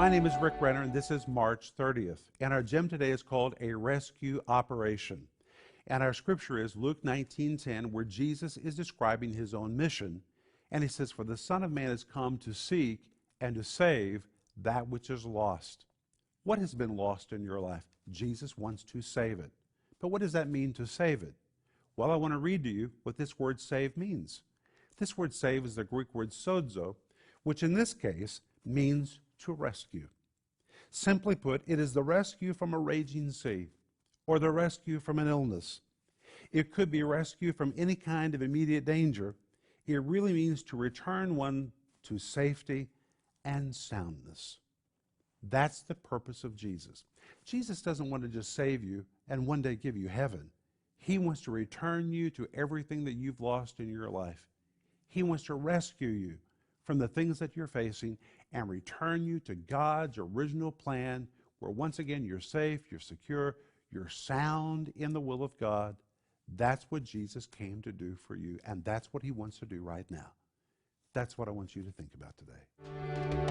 My name is Rick Renner, and this is March 30th. And our gem today is called A Rescue Operation. And our scripture is Luke 19:10, where Jesus is describing his own mission. And he says, "For the Son of Man has come to seek and to save that which is lost." What has been lost in your life? Jesus wants to save it. But what does that mean, to save it? Well, I want to read to you what this word save means. This word save is the Greek word sozo, which in this case means to rescue. Simply put, it is the rescue from a raging sea, or the rescue from an illness. It could be rescue from any kind of immediate danger. It really means to return one to safety and soundness. That's the purpose of Jesus. Jesus doesn't want to just save you and one day give you heaven. He wants to return you to everything that you've lost in your life. He wants to rescue you from the things that you're facing and return you to God's original plan, where once again you're safe, you're secure, you're sound in the will of God. That's what Jesus came to do for you, and that's what he wants to do right now. That's what I want you to think about today.